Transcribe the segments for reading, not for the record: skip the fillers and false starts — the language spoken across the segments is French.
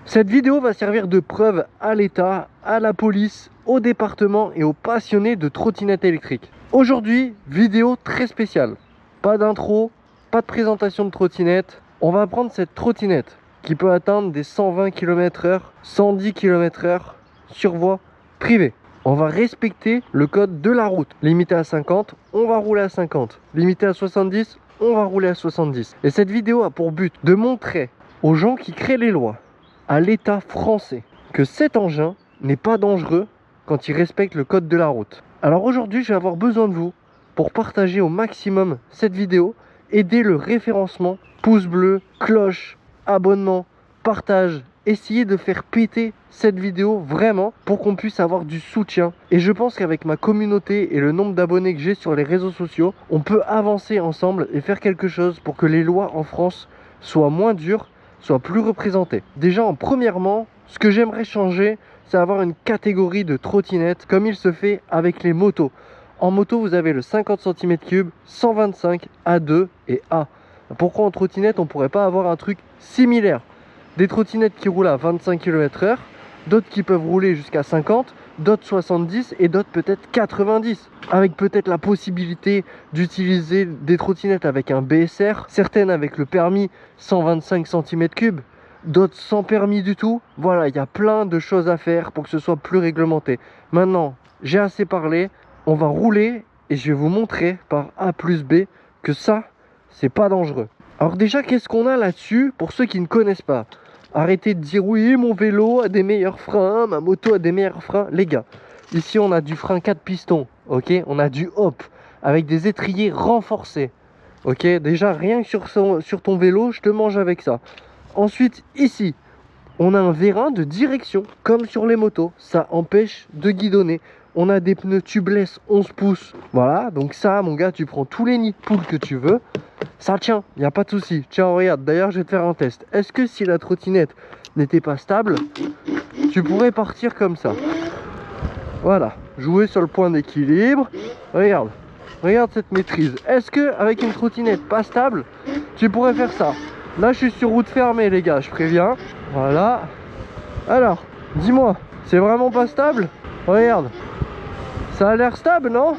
Cette vidéo va servir de preuve à l'État, à la police, au département et aux passionnés de trottinettes électriques. Aujourd'hui, vidéo très spéciale. Pas d'intro, pas de présentation de trottinette. On va prendre cette trottinette qui peut atteindre des 120 km/h, 110 km/h sur voie privée. On va respecter le code de la route. Limité à 50, on va rouler à 50. Limité à 70, on va rouler à 70. Et cette vidéo a pour but de montrer aux gens qui créent les lois, à l'État français, que cet engin n'est pas dangereux quand il respecte le code de la route. Alors aujourd'hui, je vais avoir besoin de vous pour partager au maximum cette vidéo, aider le référencement, pouce bleu, cloche, abonnement, partage, essayer de faire péter cette vidéo vraiment pour qu'on puisse avoir du soutien. Et je pense qu'avec ma communauté et le nombre d'abonnés que j'ai sur les réseaux sociaux, on peut avancer ensemble et faire quelque chose pour que les lois en France soient moins dures, soient plus représentées. Déjà, premièrement, ce que j'aimerais changer, c'est avoir une catégorie de trottinettes comme il se fait avec les motos. En moto, vous avez le 50 cm3, 125, A2 et A. Pourquoi en trottinette, on ne pourrait pas avoir un truc similaire? Des trottinettes qui roulent à 25 km/h, d'autres qui peuvent rouler jusqu'à 50, d'autres 70 et d'autres peut-être 90. Avec peut-être la possibilité d'utiliser des trottinettes avec un BSR, certaines avec le permis 125 cm3, d'autres sans permis du tout. Voilà, il y a plein de choses à faire pour que ce soit plus réglementé. Maintenant, j'ai assez parlé, on va rouler et je vais vous montrer par A plus B que ça, c'est pas dangereux. Alors déjà, qu'est-ce qu'on a là-dessus pour ceux qui ne connaissent pas? Arrêtez de dire oui, mon vélo a des meilleurs freins, ma moto a des meilleurs freins. Les gars, ici on a du frein 4 pistons, ok? On a du hop avec des étriers renforcés, ok? Déjà, rien que sur ton vélo, je te mange avec ça. Ensuite, ici, on a un vérin de direction, comme sur les motos. Ça empêche de guidonner. On a des pneus tubeless 11 pouces. Voilà, donc ça, mon gars, tu prends tous les nids de poules que tu veux. Ça tient, il n'y a pas de souci. Tiens, regarde, d'ailleurs, je vais te faire un test. Est-ce que si la trottinette n'était pas stable, tu pourrais partir comme ça? Voilà, jouer sur le point d'équilibre. Regarde, regarde cette maîtrise. Est-ce que avec une trottinette pas stable, tu pourrais faire ça? Là, je suis sur route fermée, les gars, je préviens. Voilà. Alors, dis-moi, c'est vraiment pas stable? Regarde. Ça a l'air stable, non?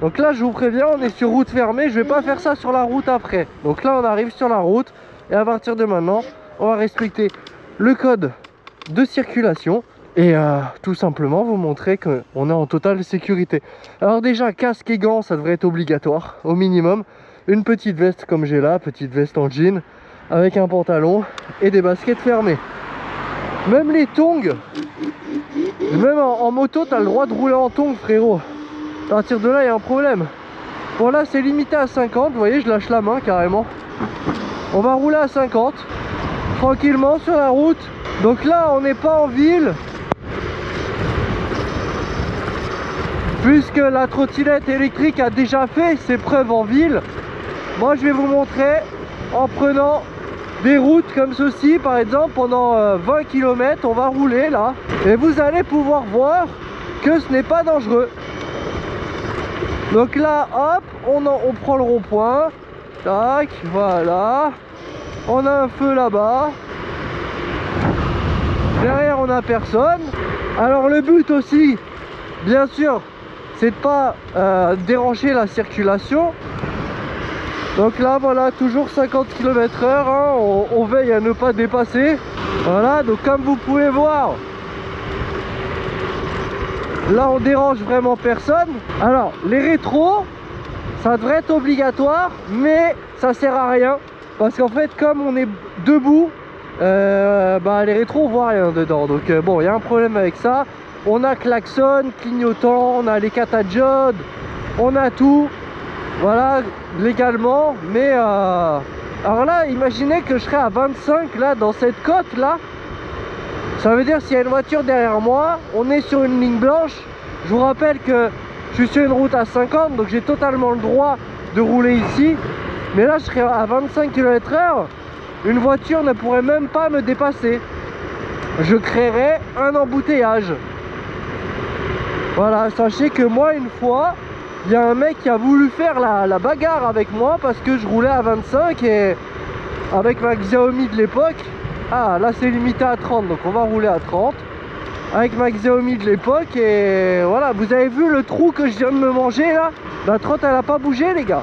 Donc là, je vous préviens, on est sur route fermée. Je vais pas faire ça sur la route après. Donc là, on arrive sur la route. Et à partir de maintenant, on va respecter le code de circulation. Et tout simplement vous montrer qu'on est en totale sécurité. Alors déjà, casque et gants, ça devrait être obligatoire, au minimum. Une petite veste comme j'ai là, petite veste en jean, avec un pantalon et des baskets fermées. Même les tongs, même en moto, tu as le droit de rouler en tongs, frérot. À partir de là, il y a un problème. Bon, là, c'est limité à 50. Vous voyez, je lâche la main carrément. On va rouler à 50, tranquillement sur la route. Donc là, on n'est pas en ville, puisque la trottinette électrique a déjà fait ses preuves en ville. Moi, je vais vous montrer en prenant des routes comme ceci, par exemple, pendant 20 km, on va rouler là. Et vous allez pouvoir voir que ce n'est pas dangereux. Donc là, hop, on prend le rond-point. Tac, voilà. On a un feu là-bas. Derrière, on n'a personne. Alors le but aussi, bien sûr, c'est de pas déranger la circulation. Donc là, voilà, toujours 50 km/h, hein, on veille à ne pas dépasser. Voilà, donc comme vous pouvez voir, là on dérange vraiment personne. Alors les rétros, ça devrait être obligatoire, mais ça sert à rien, parce qu'en fait comme on est debout, les rétros on voit rien dedans. Donc bon, il y a un problème avec ça. On a klaxon, clignotant, on a les catadiodes, on a tout, voilà, légalement. Mais alors là, imaginez que je serais à 25 là dans cette côte là. Ça veut dire s'il y a une voiture derrière moi, on est sur une ligne blanche. Je vous rappelle que je suis sur une route à 50, donc j'ai totalement le droit de rouler ici. Mais là, je serais à 25 km/h. Une voiture ne pourrait même pas me dépasser. Je créerais un embouteillage. Voilà, sachez que moi, une fois, il y a un mec qui a voulu faire la bagarre avec moi parce que je roulais à 25 et avec ma Xiaomi de l'époque, Ah, là c'est limité à 30, donc on va rouler à 30 avec ma Xiaomi de l'époque. Et voilà, vous avez vu le trou que je viens de me manger là? La 30 elle a pas bougé les gars.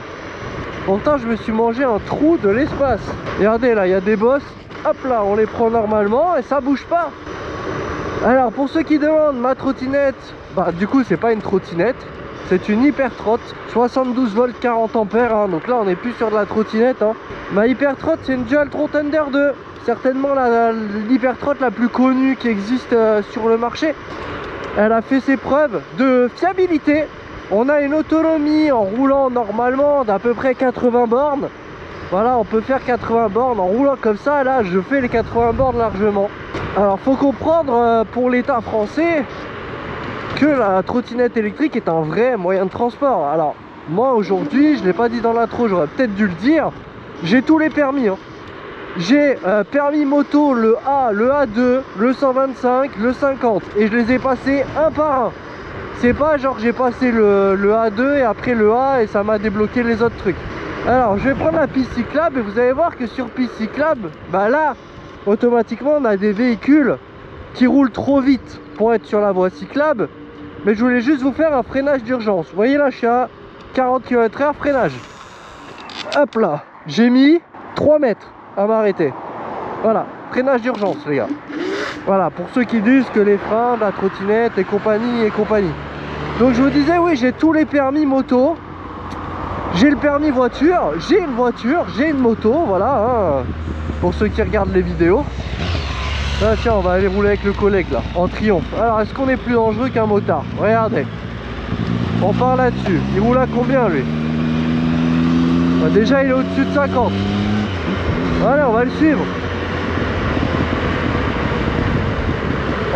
Pourtant je me suis mangé un trou de l'espace. Regardez là, il y a des bosses. Hop là, on les prend normalement et ça bouge pas. Alors pour ceux qui demandent, ma trottinette, bah du coup c'est pas une trottinette, c'est une Hypertrot, 72 volts 40 ampères, hein. Donc là on n'est plus sur de la trottinette, hein. Ma Hypertrot c'est une Dualtron Thunder 2, certainement l'Hypertrot la plus connue qui existe sur le marché. Elle a fait ses preuves de fiabilité. On a une autonomie en roulant normalement d'à peu près 80 bornes. Voilà, on peut faire 80 bornes en roulant comme ça. Là je fais les 80 bornes largement. Alors faut comprendre pour l'État français que la trottinette électrique est un vrai moyen de transport. Alors moi aujourd'hui, je l'ai pas dit dans l'intro, j'aurais peut-être dû le dire, j'ai tous les permis, hein. J'ai permis moto, le A, le A2, le 125, le 50, et je les ai passés un par un. C'est pas genre j'ai passé le A2 et après le A et ça m'a débloqué les autres trucs. Alors je vais prendre la piste cyclable et vous allez voir que sur piste cyclable, bah là automatiquement on a des véhicules qui roulent trop vite pour être sur la voie cyclable. Mais je voulais juste vous faire un freinage d'urgence. Vous voyez là je suis à 40 km/h, freinage. Hop là, j'ai mis 3 mètres à m'arrêter. Voilà, freinage d'urgence les gars. Voilà, pour ceux qui disent que les freins, la trottinette et compagnie et compagnie. Donc je vous disais, oui, j'ai tous les permis moto. J'ai le permis voiture, j'ai une voiture, j'ai une moto, voilà, hein, pour ceux qui regardent les vidéos. Là, tiens, on va aller rouler avec le collègue là, en triomphe. Alors, est-ce qu'on est plus dangereux qu'un motard? Regardez. On part là-dessus. Il roule à combien lui? Bah, déjà, il est au-dessus de 50. Voilà, on va le suivre.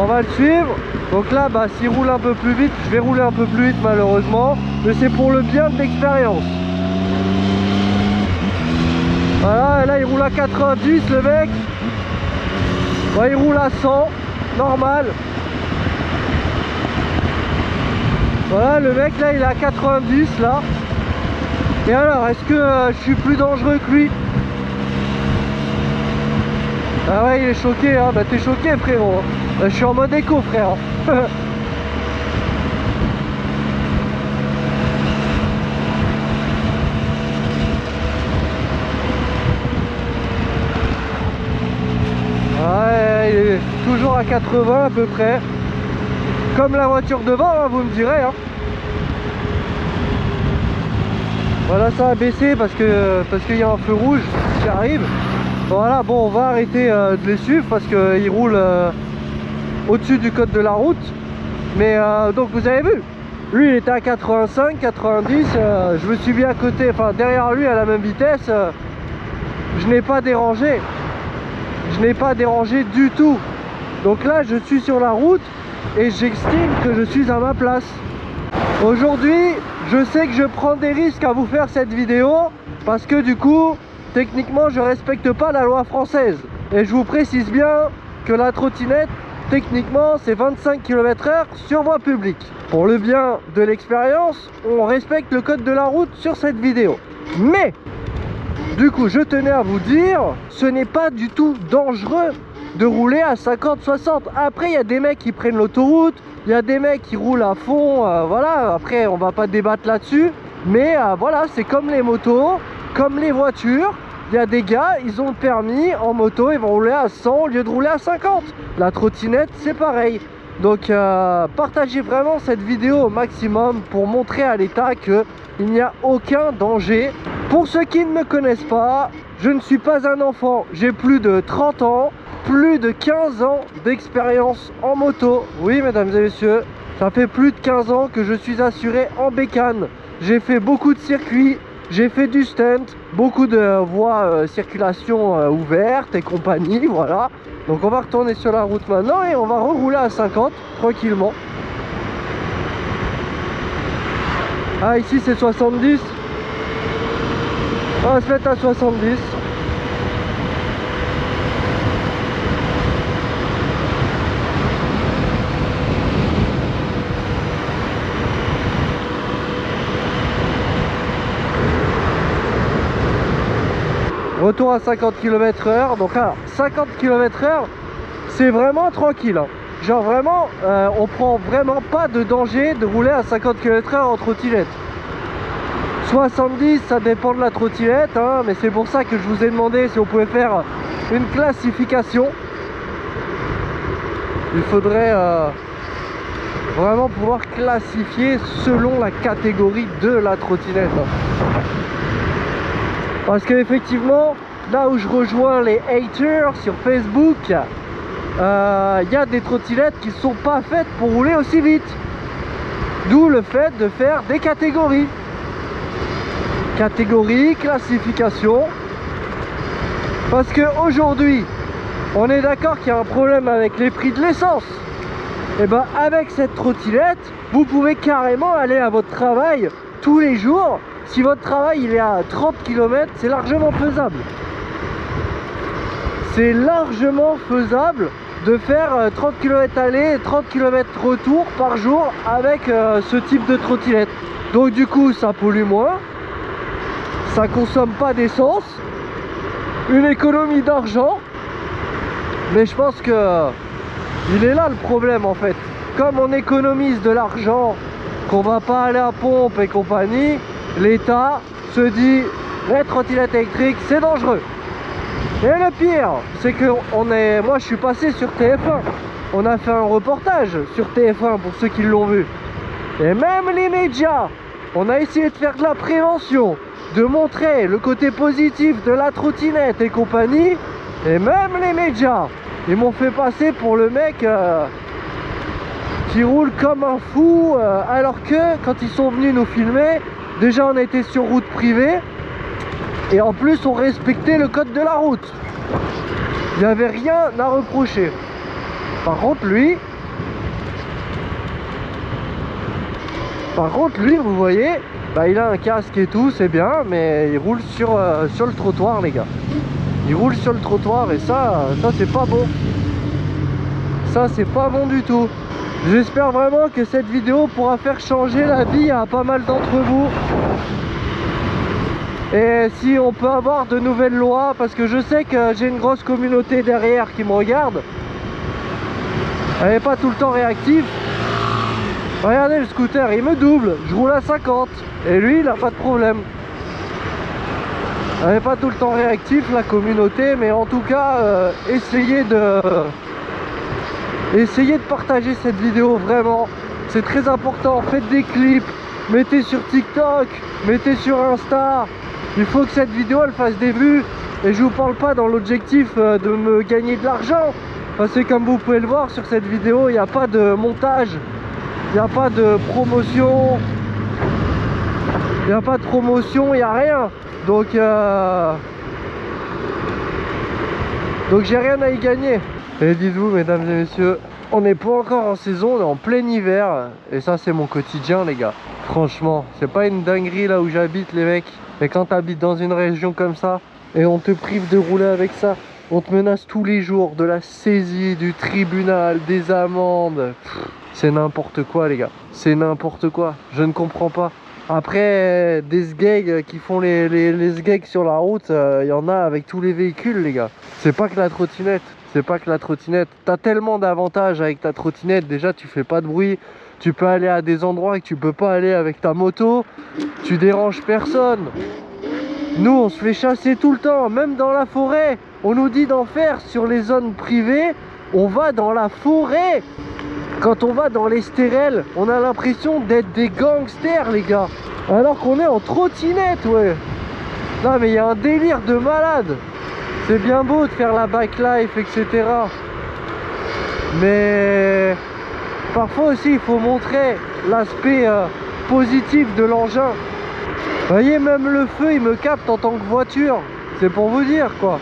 On va le suivre. Donc là, bah, s'il roule un peu plus vite, je vais rouler un peu plus vite malheureusement. Mais c'est pour le bien de l'expérience. Voilà, et là, il roule à 90 le mec. Ouais, il roule à 100, normal. Voilà, le mec là, il est à 90 là. Et alors, est-ce que je suis plus dangereux que lui? Ah ouais, il est choqué, hein. Bah t'es choqué frérot. Là, je suis en mode éco frère. Ouais, il est toujours à 80 à peu près. Comme la voiture devant, hein, vous me direz. Hein. Voilà, ça a baissé parce qu'il y a un feu rouge qui arrive. Voilà, bon, on va arrêter de les suivre parce qu'ils roulent au-dessus du code de la route. Mais donc vous avez vu, lui il était à 85, 90. Je me suis mis à côté, enfin derrière lui à la même vitesse. Je n'ai pas dérangé. Je n'ai pas dérangé du tout. Donc là je suis sur la route et j'estime que je suis à ma place. Aujourd'hui je sais que je prends des risques à vous faire cette vidéo parce que du coup techniquement je respecte pas la loi française. Et je vous précise bien que la trottinette techniquement c'est 25 km/h sur voie publique. Pour le bien de l'expérience, on respecte le code de la route sur cette vidéo. Mais du coup je tenais à vous dire, ce n'est pas du tout dangereux de rouler à 50-60. Après il y a des mecs qui prennent l'autoroute, il y a des mecs qui roulent à fond, voilà, après on va pas débattre là-dessus. Mais voilà, c'est comme les motos, comme les voitures. Il y a des gars, ils ont le permis en moto, ils vont rouler à 100 au lieu de rouler à 50. La trottinette c'est pareil. Donc partagez vraiment cette vidéo au maximum pour montrer à l'État qu'il n'y a aucun danger. Pour ceux qui ne me connaissent pas, je ne suis pas un enfant, j'ai plus de 30 ans, plus de 15 ans d'expérience en moto. Oui mesdames et messieurs, ça fait plus de 15 ans que je suis assuré en bécane. J'ai fait beaucoup de circuits, j'ai fait du stunt, beaucoup de voies circulation ouvertes et compagnie, voilà. Donc on va retourner sur la route maintenant et on va rerouler à 50 tranquillement. Ah ici c'est 70. On va se mettre à 70. retour à 50 km/h. Donc alors 50 km/h, c'est vraiment tranquille, hein. Genre vraiment, on prend vraiment pas de danger de rouler à 50 km/h en trottinette. 70, ça dépend de la trottinette, hein, mais c'est pour ça que je vous ai demandé si on pouvait faire une classification. Il faudrait vraiment pouvoir classifier selon la catégorie de la trottinette, hein. Parce qu'effectivement, là où je rejoins les haters sur Facebook, y a des trottinettes qui ne sont pas faites pour rouler aussi vite. D'où le fait de faire des catégories. Catégorie, classification. Parce qu'aujourd'hui, on est d'accord qu'il y a un problème avec les prix de l'essence. Et ben avec cette trottinette, vous pouvez carrément aller à votre travail tous les jours. Si votre travail il est à 30 km, c'est largement faisable. C'est largement faisable de faire 30 km aller et 30 km retour par jour avec ce type de trottinette. Donc du coup ça pollue moins, ça consomme pas d'essence, une économie d'argent. Mais je pense que il est là le problème en fait. Comme on économise de l'argent, qu'on va pas aller à pompe et compagnie, l'État se dit les trottinettes électriques c'est dangereux. Et le pire, c'est que moi je suis passé sur TF1. On a fait un reportage sur TF1 pour ceux qui l'ont vu. Et même les médias, on a essayé de faire de la prévention, de montrer le côté positif de la trottinette et compagnie. Et même les médias, ils m'ont fait passer pour le mec qui roule comme un fou. Alors que quand ils sont venus nous filmer, déjà on était sur route privée. Et en plus on respectait le code de la route. Il n'y avait rien à reprocher. Par contre lui, vous voyez, bah, il a un casque et tout, c'est bien, mais il roule sur le trottoir les gars. Il roule sur le trottoir et ça c'est pas bon. Ça c'est pas bon du tout. J'espère vraiment que cette vidéo pourra faire changer la vie à pas mal d'entre vous. Et si on peut avoir de nouvelles lois, parce que je sais que j'ai une grosse communauté derrière qui me regarde. Elle n'est pas tout le temps réactive. Regardez le scooter, il me double, je roule à 50. Et lui, il n'a pas de problème. Elle n'est pas tout le temps réactive la communauté, mais en tout cas, essayez de partager cette vidéo, vraiment. C'est très important, faites des clips, mettez sur TikTok, mettez sur Insta. Il faut que cette vidéo elle fasse des vues. Et je vous parle pas dans l'objectif de me gagner de l'argent, parce que comme vous pouvez le voir sur cette vidéo, il n'y a pas de montage, il n'y a pas de promotion, il n'y a pas de promotion, il n'y a rien. Donc j'ai rien à y gagner. Et dites-vous mesdames et messieurs, on n'est pas encore en saison, on est en plein hiver. Et ça c'est mon quotidien les gars. Franchement, c'est pas une dinguerie là où j'habite les mecs. Mais quand tu habites dans une région comme ça, et on te prive de rouler avec ça, on te menace tous les jours de la saisie, du tribunal, des amendes. C'est n'importe quoi les gars, c'est n'importe quoi, je ne comprends pas. Après, des sgegs qui font les sgegs sur la route, il y en a avec tous les véhicules les gars. C'est pas que la trottinette, c'est pas que la trottinette. T'as tellement d'avantages avec ta trottinette, déjà tu fais pas de bruit. Tu peux aller à des endroits que tu peux pas aller avec ta moto. Tu déranges personne. Nous on se fait chasser tout le temps, même dans la forêt. On nous dit d'en faire sur les zones privées. On va dans la forêt. Quand on va dans les stérelles, on a l'impression d'être des gangsters les gars. Alors qu'on est en trottinette, ouais. Non mais il y a un délire de malade. C'est bien beau de faire la bike life, etc. Mais parfois aussi il faut montrer l'aspect positif de l'engin. Vous voyez, même le feu il me capte en tant que voiture. C'est pour vous dire quoi.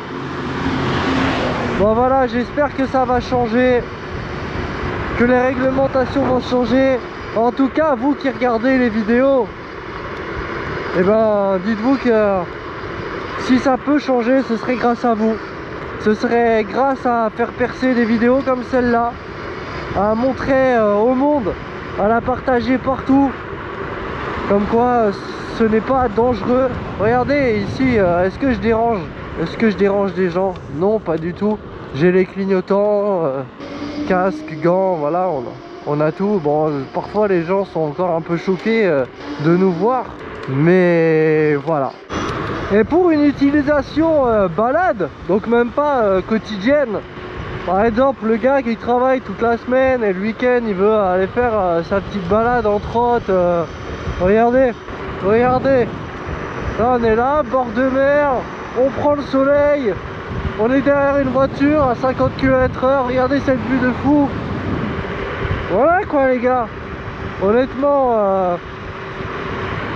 Bon voilà, j'espère que ça va changer, que les réglementations vont changer. En tout cas, vous qui regardez les vidéos, et ben dites-vous que si ça peut changer, ce serait grâce à vous. Ce serait grâce à faire percer des vidéos comme celle-là, à montrer au monde, à la partager partout, comme quoi ce n'est pas dangereux. Regardez ici, est-ce que je dérange? Est-ce que je dérange des gens? Non, pas du tout. J'ai les clignotants, casque, gants, voilà, on a tout. Bon, parfois les gens sont encore un peu choqués de nous voir, mais voilà. Et pour une utilisation balade, donc même pas quotidienne, par exemple le gars qui travaille toute la semaine et le week-end il veut aller faire sa petite balade en trotte, regardez, regardez, là on est là, bord de mer, on prend le soleil, on est derrière une voiture à 50 km/h, regardez cette vue de fou. Voilà quoi les gars, honnêtement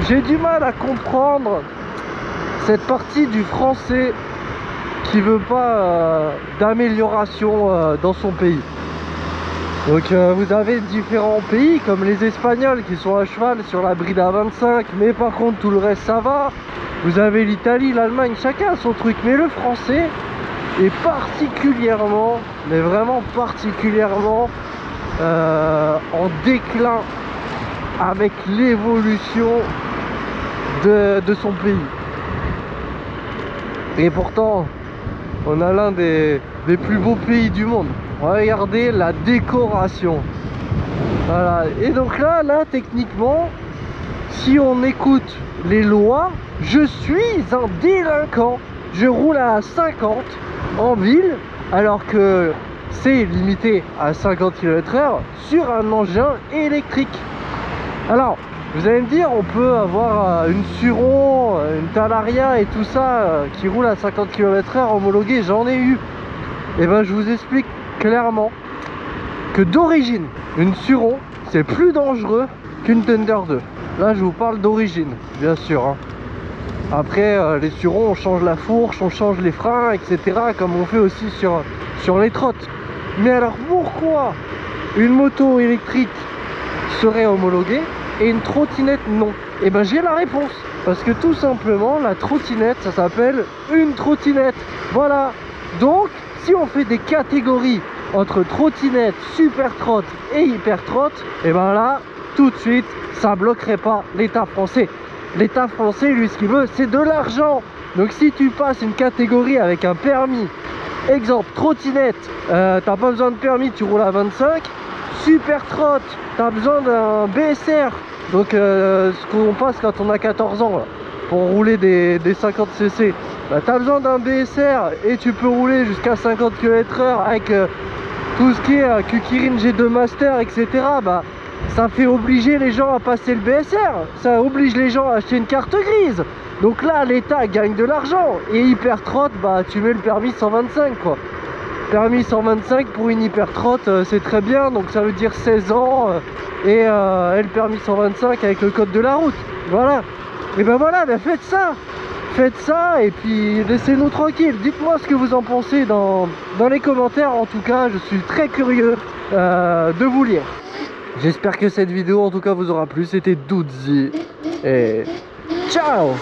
j'ai du mal à comprendre cette partie du français qui veut pas d'amélioration dans son pays. Donc vous avez différents pays comme les Espagnols qui sont à cheval sur la bride à 25, mais par contre tout le reste ça va. Vous avez l'Italie, l'Allemagne, chacun a son truc, mais le français est particulièrement, mais vraiment particulièrement en déclin avec l'évolution de son pays. Et pourtant on a l'un des plus beaux pays du monde. Regardez la décoration. Voilà. Et donc là techniquement, si on écoute les lois, je suis un délinquant. Je roule à 50 en ville alors que c'est limité à 50 km/h sur un engin électrique. Alors vous allez me dire, on peut avoir une Suron, une Talaria et tout ça qui roule à 50 km/h homologué, j'en ai eu. Et ben je vous explique clairement que d'origine, une Suron c'est plus dangereux qu'une Thunder 2. Là je vous parle d'origine, bien sûr. Hein. Après les Surons on change la fourche, on change les freins, etc. comme on fait aussi sur les trottes. Mais alors pourquoi une moto électrique serait homologuée et une trottinette non? Et ben j'ai la réponse, parce que tout simplement la trottinette ça s'appelle une trottinette, voilà. Donc si on fait des catégories entre trottinette, super trotte et hyper trotte, et ben là tout de suite ça bloquerait pas l'État français. L'État français lui ce qu'il veut c'est de l'argent. Donc si tu passes une catégorie avec un permis, exemple trottinette, t'as pas besoin de permis, tu roules à 25. Super trotte, t'as besoin d'un BSR, donc ce qu'on passe quand on a 14 ans là, pour rouler des 50 cc. Bah, t'as besoin d'un BSR et tu peux rouler jusqu'à 50 km/h avec tout ce qui est Kukirin G2 Master, etc. Bah, ça fait obliger les gens à passer le BSR, ça oblige les gens à acheter une carte grise. Donc là l'État gagne de l'argent. Et hyper trotte, bah tu mets le permis 125 quoi. Permis 125 pour une hyper trotte c'est très bien, donc ça veut dire 16 ans et le permis 125 avec le code de la route, voilà. Et ben voilà, ben faites ça et puis laissez-nous tranquilles. Dites-moi ce que vous en pensez dans les commentaires. En tout cas je suis très curieux de vous lire. J'espère que cette vidéo en tout cas vous aura plu. C'était Doodzy et ciao.